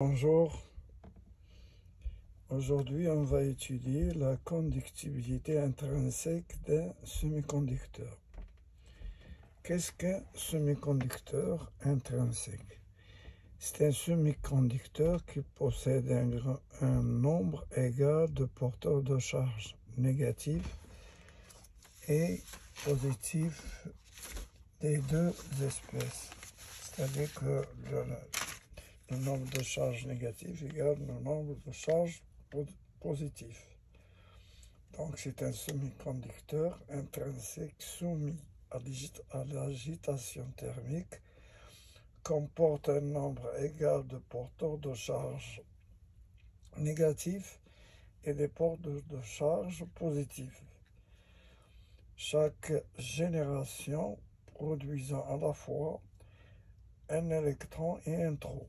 Bonjour, aujourd'hui on va étudier la conductibilité intrinsèque d'un semi-conducteur. Qu'est-ce qu'un semi-conducteur intrinsèque? C'est un semi-conducteur qui possède un nombre égal de porteurs de charge négatifs et positifs des deux espèces. C'est-à-dire que le nombre de charges négatives égale le nombre de charges positives. Donc c'est un semi-conducteur intrinsèque soumis à l'agitation thermique, comporte un nombre égal de porteurs de charges négatifs et des porteurs de charges positives. Chaque génération produisant à la fois un électron et un trou.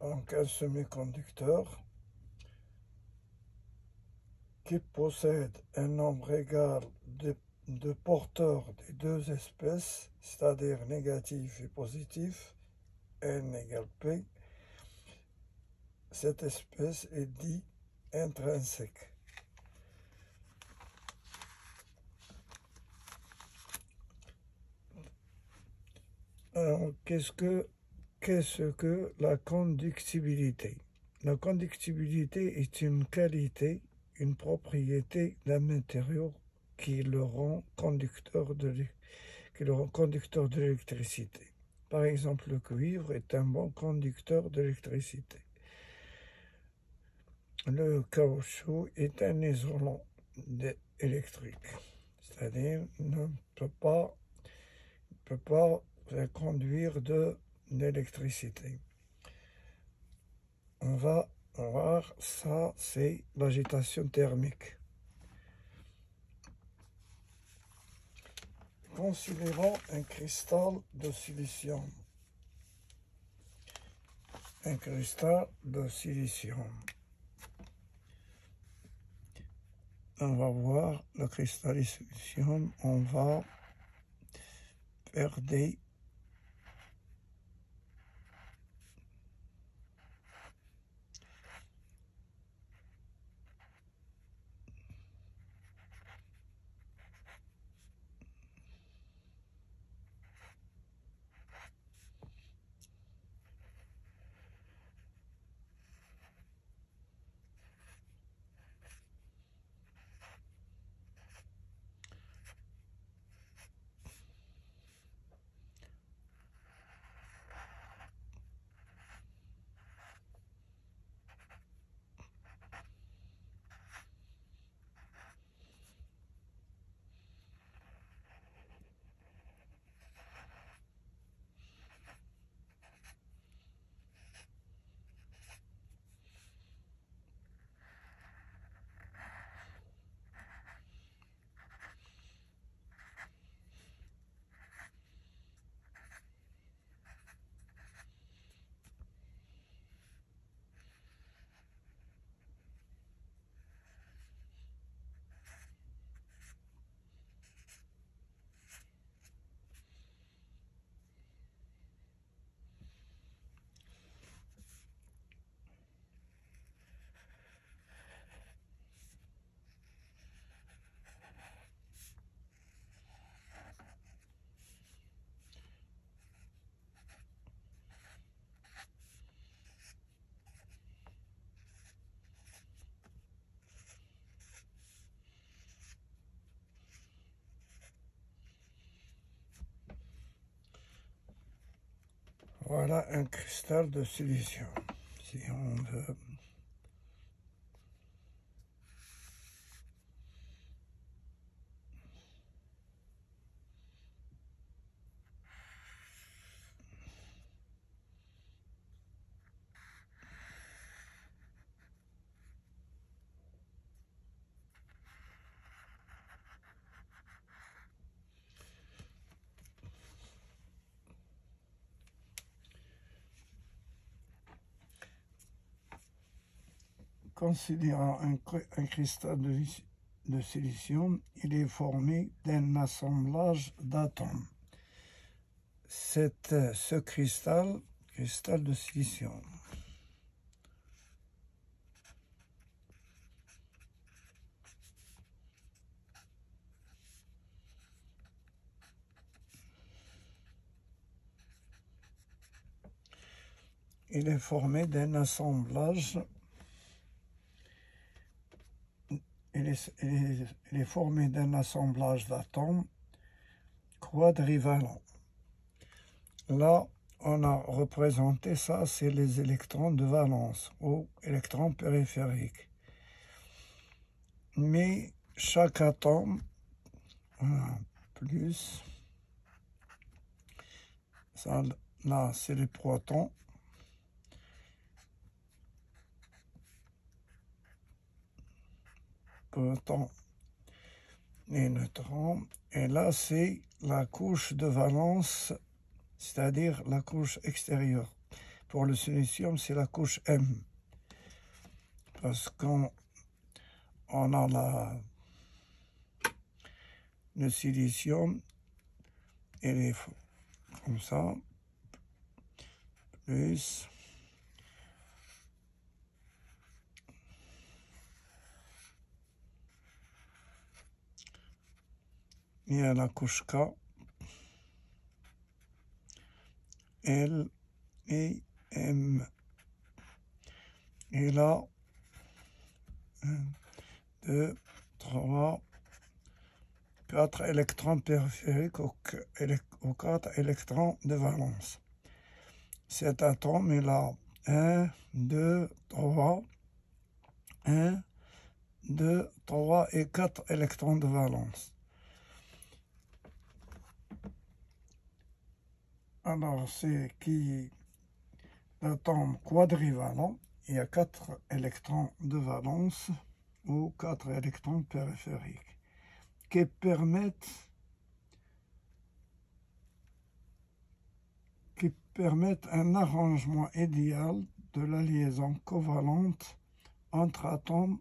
Donc un semi-conducteur qui possède un nombre égal de porteurs des deux espèces, c'est-à-dire négatifs et positifs, N égale P, cette espèce est dite intrinsèque. Alors, qu'est-ce que la conductibilité? La conductibilité est une qualité, une propriété d'un matériau qui le rend conducteur de l'électricité. Par exemple, le cuivre est un bon conducteur d'électricité. Le caoutchouc est un isolant électrique, c'est-à-dire ne peut pas conduire de l'électricité. On va voir ça, c'est l'agitation thermique. Considérons un cristal de silicium. Un cristal de silicium. On va voir le cristal de silicium, on va faire des Voilà un cristal de silicium. Si on veut. Considérant un cristal de silicium, il est formé d'un assemblage d'atomes. ce cristal de silicium. Il est formé d'un assemblage. Il est formé d'un assemblage d'atomes quadrivalents. Là, on a représenté ça, c'est les électrons de valence ou électrons périphériques. Mais chaque atome, plus, ça, là, c'est les protons. Protons et neutrons. Et là, c'est la couche de valence, c'est-à-dire la couche extérieure. Pour le silicium, c'est la couche M. Parce qu'on a le silicium, il est comme ça, plus, il y a la couche K, L et M. Et là, 1, 2, 3, 4 électrons périphériques ou 4 électrons de valence. Cet atome, il a 1, 2, 3, 1, 2, 3 et 4 électrons de valence. Alors, c'est qui l'atome quadrivalent, il y a 4 électrons de valence ou 4 électrons périphériques qui permettent un arrangement idéal de la liaison covalente entre atomes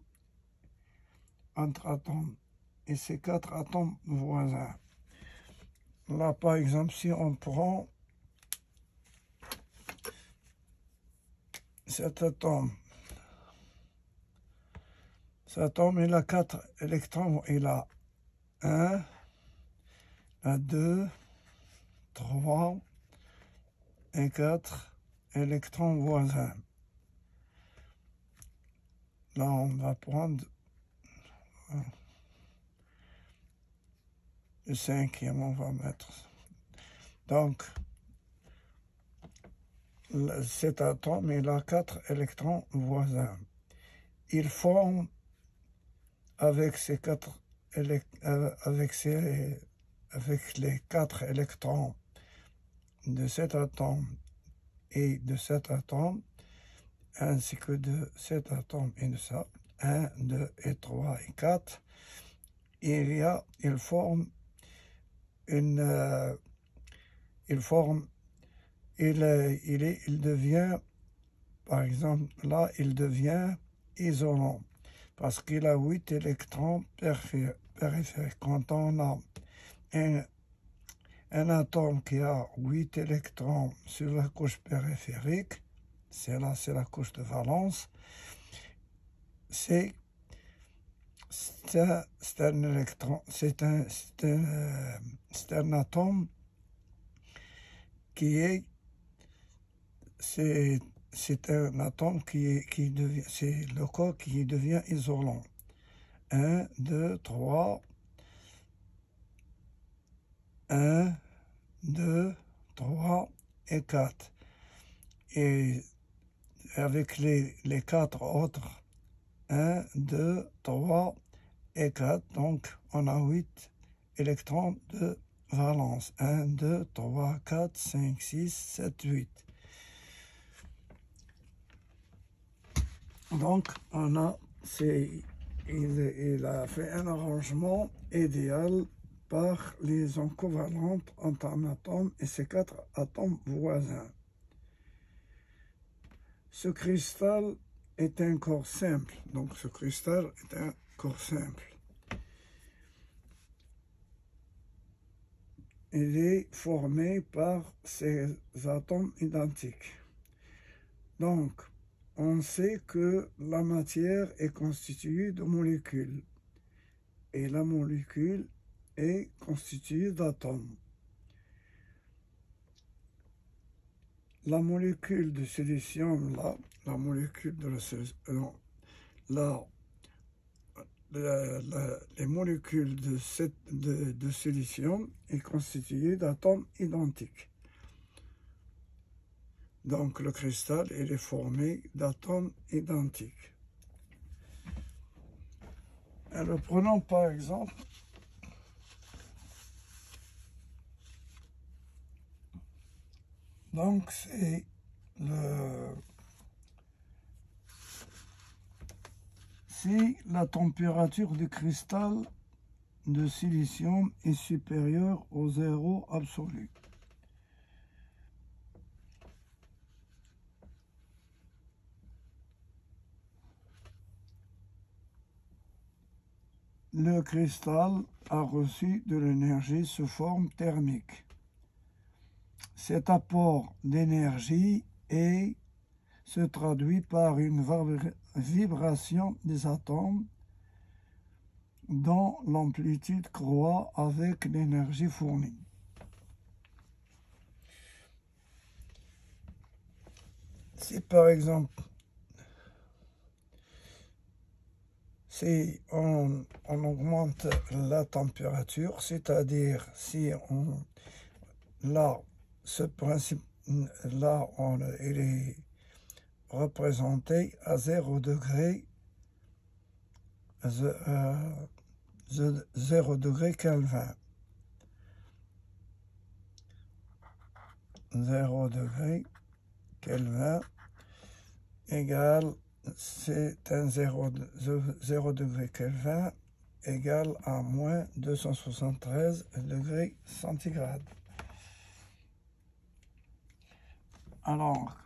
et ces 4 atomes voisins. Là, par exemple, si on prend cet atome, il a 4 électrons, il a 1, 2, 3 et 4 électrons voisins. Là, on va prendre le 5e, on va mettre. Donc, cet atome, il a 4 électrons voisins. Il forme avec les 4 électrons de cet atome et de cet atome, ainsi que de cet atome et de ça, 1, 2 et 3 et 4, il devient, par exemple, là, il devient isolant, parce qu'il a 8 électrons périphériques. Quand on a un atome qui a 8 électrons sur la couche périphérique, c'est la couche de valence, c'est un électron, c'est un atome qui est, c'est un atome qui devient, c'est le corps qui devient isolant. 1, 2, 3, 1, 2, 3 et 4. Et avec les 4 autres, 1, 2, 3 et 4, donc on a 8 électrons de valence. 1, 2, 3, 4, 5, 6, 7, 8. Donc, il a fait un arrangement idéal par liaison covalente entre un atome et ses 4 atomes voisins. Ce cristal est un corps simple. Donc, ce cristal est un corps simple. il est formé par ces atomes identiques. Donc, on sait que la matière est constituée de molécules et la molécule est constituée d'atomes. La molécule de silicium, là, la molécule de les molécules de silicium est constituée d'atomes identiques. Donc le cristal il est formé d'atomes identiques. Alors prenons par exemple donc c'est si la température du cristal de silicium est supérieure au zéro absolu. Le cristal a reçu de l'énergie sous forme thermique. Cet apport d'énergie se traduit par une vibration des atomes dont l'amplitude croît avec l'énergie fournie. Si par exemple, si on augmente la température, c'est-à-dire si on là, ce principe là, il est représenté à 0 degré 0 degré Kelvin. 0 degré Kelvin égale, c'est un 0 degré Kelvin égale à moins 273 degrés centigrades. Alors,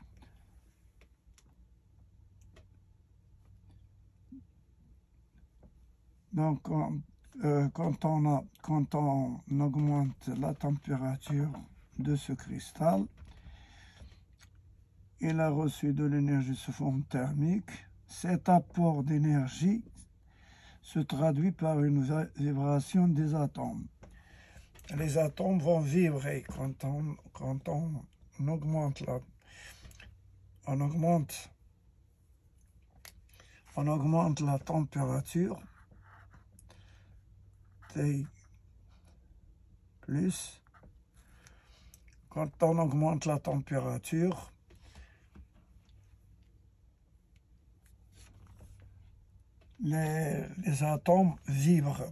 donc, quand on augmente la température de ce cristal, il a reçu de l'énergie sous forme thermique. Cet apport d'énergie se traduit par une vibration des atomes. Les atomes vont vibrer quand on augmente la température T plus. Quand on augmente la température, les atomes vibrent,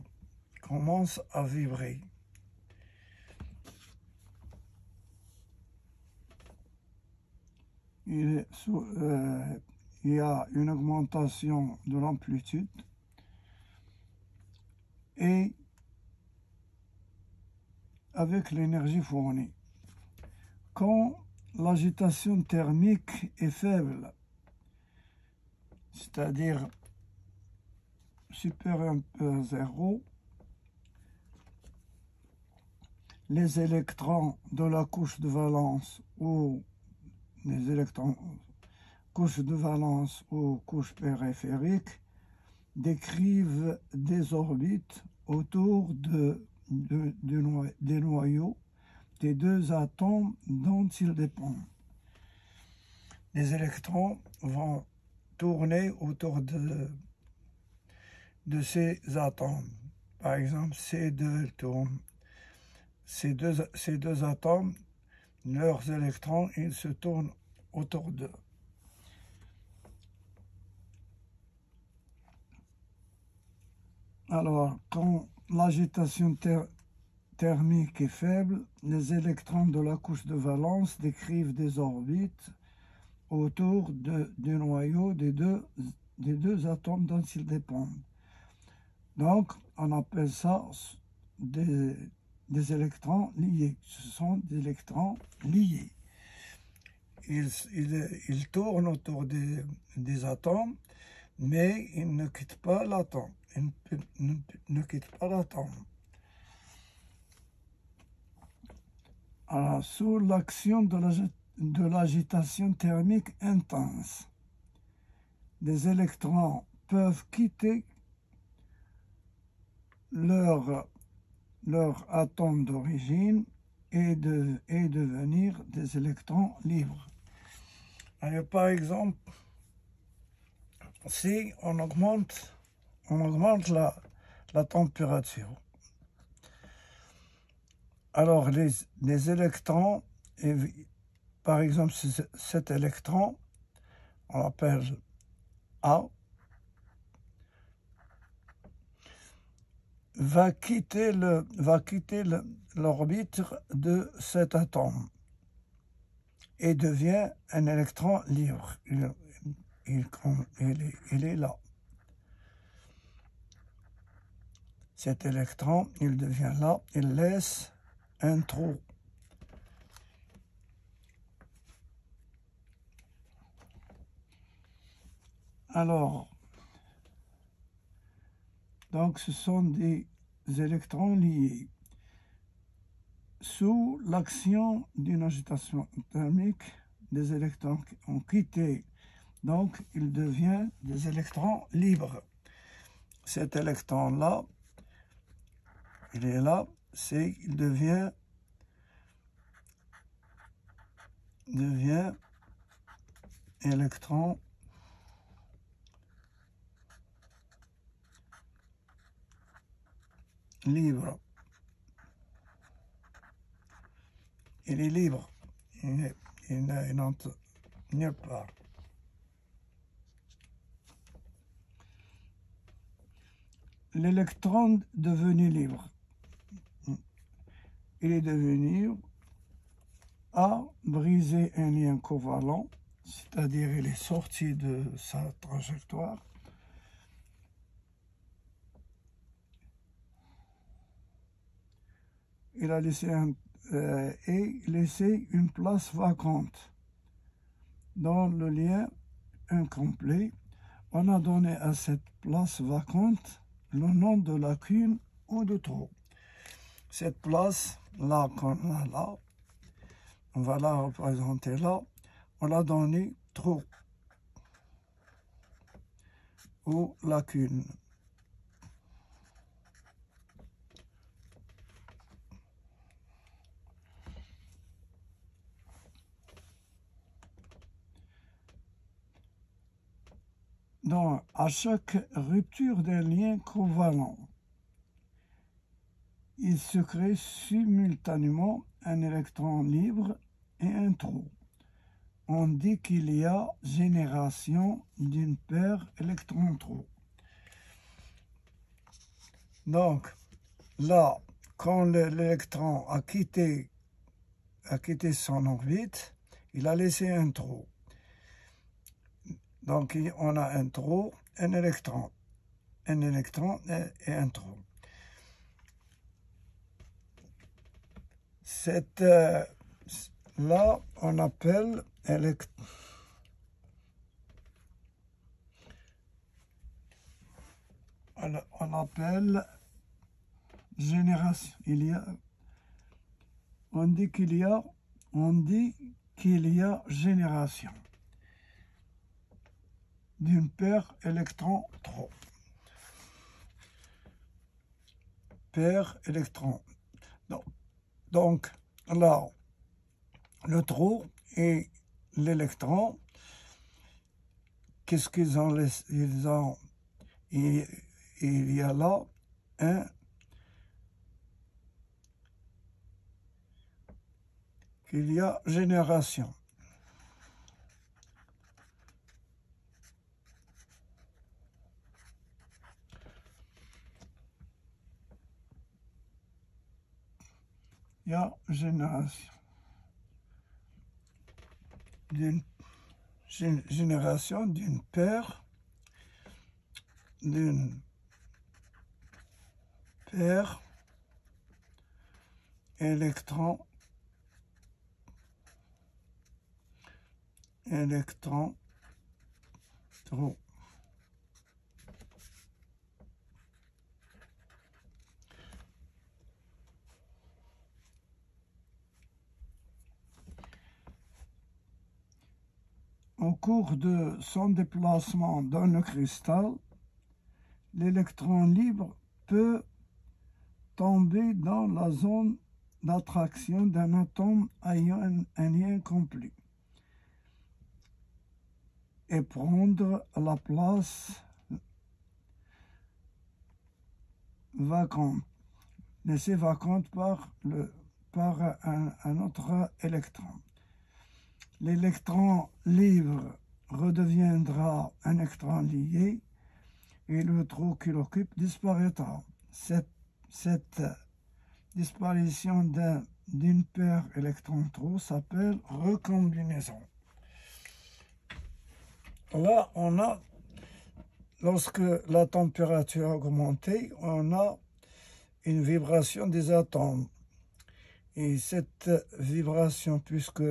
commencent à vibrer. Il y a une augmentation de l'amplitude et avec l'énergie fournie. Quand l'agitation thermique est faible, c'est-à-dire supérieur à 0, les électrons de la couche de valence ou les électrons couche de valence ou couche périphérique décrivent des orbites autour des noyaux des deux atomes dont ils dépendent. Les électrons vont tourner autour de ces atomes. Par exemple, C2 tourne. Ces deux atomes, leurs électrons, ils se tournent autour d'eux. Alors, quand l'agitation thermique est faible, les électrons de la couche de valence décrivent des orbites autour du noyau des deux atomes dont ils dépendent. Donc, on appelle ça des électrons liés. Ce sont des électrons liés. Ils tournent autour des atomes, mais ils ne quittent pas l'atome. Ils ne quittent pas l'atome. Alors, sous l'action de l'agitation thermique intense, des électrons peuvent quitter leur atome d'origine et devenir des électrons libres. Alors, par exemple, si on augmente la température, alors les électrons, par exemple cet électron, on l'appelle A, va quitter l'orbite de cet atome et devient un électron libre. Il est là. Cet électron, il devient là, il laisse un trou. Alors, donc ce sont des électrons liés. Sous l'action d'une agitation thermique, des électrons ont quitté, donc il devient des électrons libres. Cet électron-là, il est là, il devient électron libre. Il est libre. Il n'entre nulle part. L'électron devenu libre. Il est devenu a brisé un lien covalent, c'est-à-dire il est sorti de sa trajectoire. Il a laissé une place vacante. Dans le lien incomplet, on a donné à cette place vacante le nom de lacune ou de trou. Cette place-là qu'on a là, on va la représenter là, on l'a donné trou ou lacune. Donc, à chaque rupture d'un lien covalent, il se crée simultanément un électron libre et un trou. On dit qu'il y a génération d'une paire électron-trou. Donc, là, quand l'électron a quitté son orbite, il a laissé un trou. Donc, on a un trou, un électron et un trou. Là, on appelle génération. On dit qu'il y a génération d'une paire électron-trou. Paire électron. Donc, là, le trou et l'électron, qu'est-ce qu'ils ont? Il y a là qu'il y a génération. Il y a génération d'une paire électron trou. Au cours de son déplacement dans le cristal, l'électron libre peut tomber dans la zone d'attraction d'un atome ayant un lien complet et prendre la place vacante, laissée vacante par un autre électron. L'électron libre redeviendra un électron lié et le trou qu'il occupe disparaîtra. Cette disparition d'une paire électron-trou s'appelle recombinaison. Là, on a, lorsque la température a augmenté, on a une vibration des atomes. Et cette vibration, puisque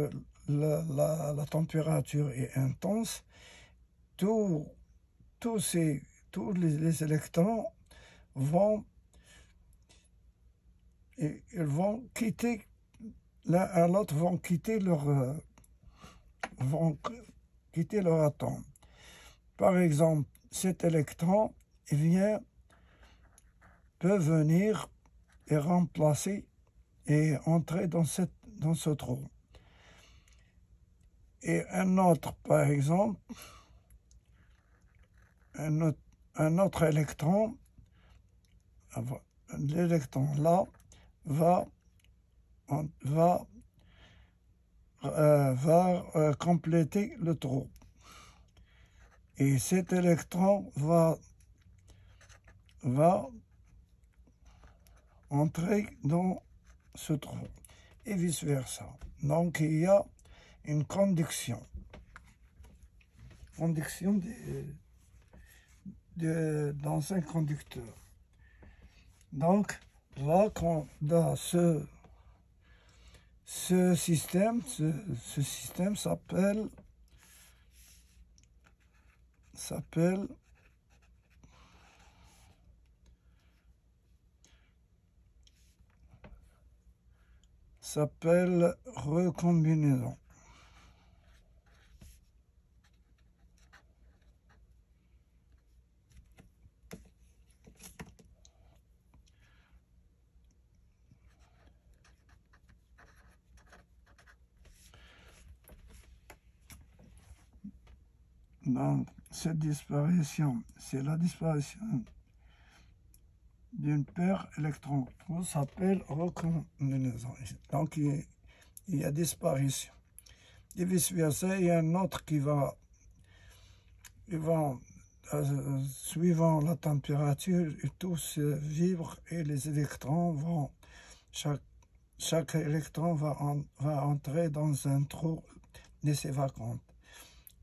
la température est intense, tous les électrons vont quitter l'un à l'autre, vont quitter leur atome. Par exemple, cet électron peut venir et remplacer et entrer dans ce trou. Et un autre, par exemple, un autre électron, l'électron là, va compléter le trou. Et cet électron va entrer dans ce trou et vice-versa. Donc il y a une conduction dans un conducteur. Donc là, dans ce système s'appelle recombinaison. Donc, cette disparition, c'est la disparition d'une paire électron-trou, s'appelle recombinaison. Donc, il y a disparition. Et vice-versa, il y a un autre qui va suivant la température, tous vibrent et les électrons vont, chaque électron va entrer dans un trou laissé vacant.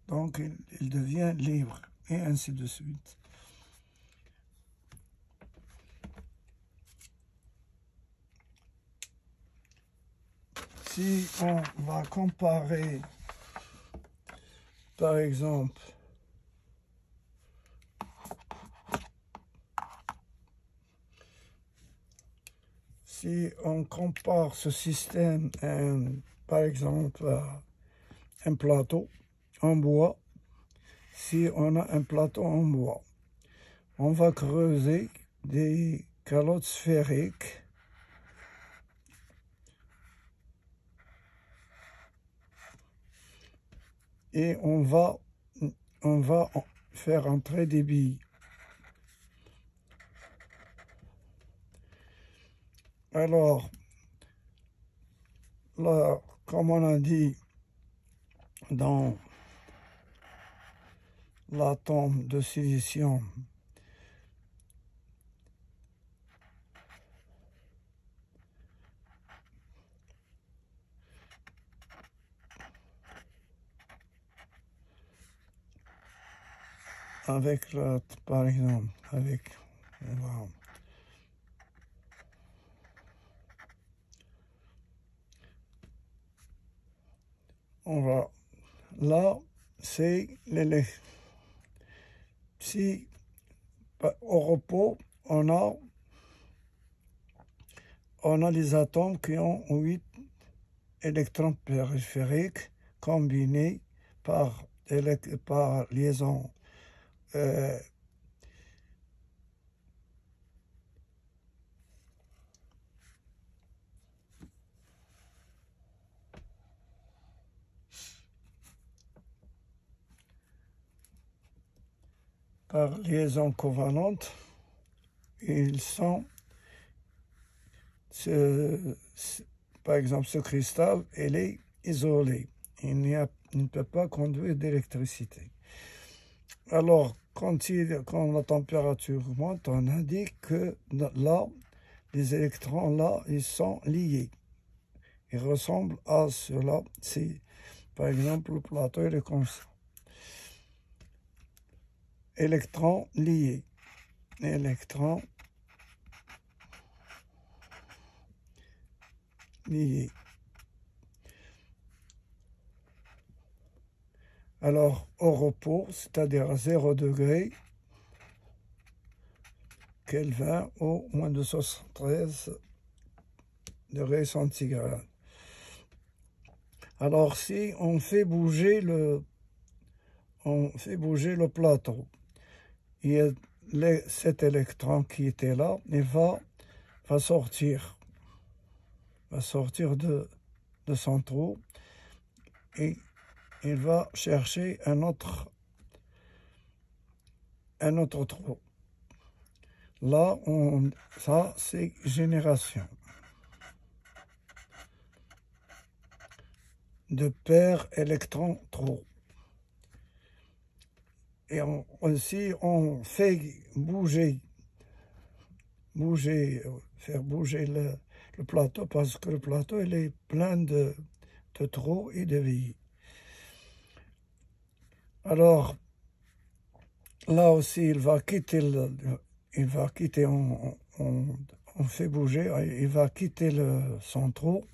Donc, il devient libre, et ainsi de suite. Si on va comparer, par exemple, si on compare ce système, par exemple, à un plateau en bois, si on a un plateau en bois, on va creuser des calottes sphériques et on va faire entrer des billes. Alors, là, comme on a dit dans l'atome de silicium, avec par exemple, là, c'est si au repos, on a les atomes qui ont 8 électrons périphériques combinés par par liaison covalente, ils sont, par exemple, ce cristal, il est isolé. Il ne peut pas conduire d'électricité. Alors, quand la température monte, on indique que là, les électrons, là, ils sont liés. Ils ressemblent à cela. Par exemple, le plateau, il est comme ça. Électrons liés. Électrons liés. Alors, au repos, c'est-à-dire à 0 degré, Kelvin au moins de 73 degrés centigrades. Alors, si on fait bouger le plateau, il y a cet électron qui était là, il va sortir de son trou et il va chercher un autre trou. Là, ça c'est génération de paires électrons-trous. Et aussi, on fait faire bouger le plateau, parce que le plateau, il est plein de trous et de billes. Alors, là aussi, il va quitter, on fait bouger, il va quitter son trou,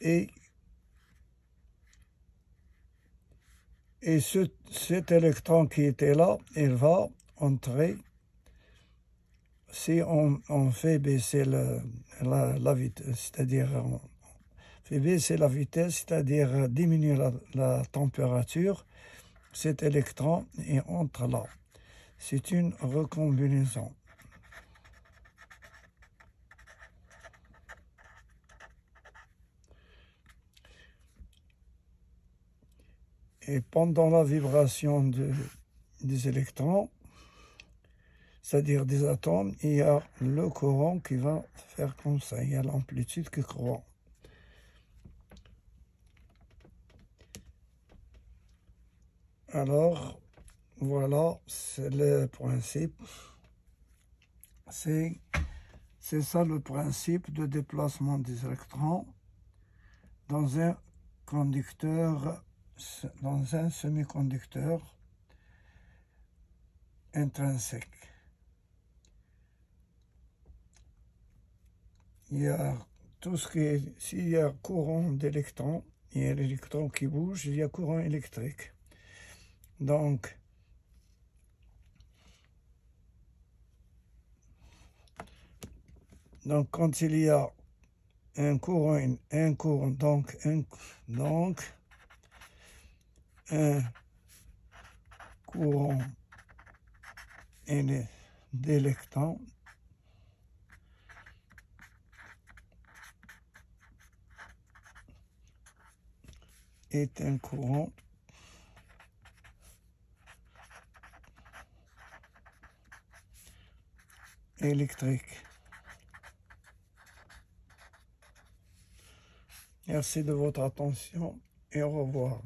et cet électron qui était là, il va entrer. Si on fait baisser la vitesse, c'est-à-dire on fait baisser la vitesse, c'est-à-dire diminuer la température, cet électron entre là. C'est une recombinaison. Et pendant la vibration des électrons, c'est-à-dire des atomes, il y a le courant qui va faire comme ça. Il y a l'amplitude qui croît. Alors, voilà, c'est le principe. C'est ça le principe de déplacement des électrons dans un semi-conducteur intrinsèque. Il y a tout ce qui est, s'il y a courant d'électrons, il y a l'électron qui bouge, il y a courant électrique. Donc, quand il y a un courant, donc un courant d'électrons est un courant électrique. Merci de votre attention et au revoir.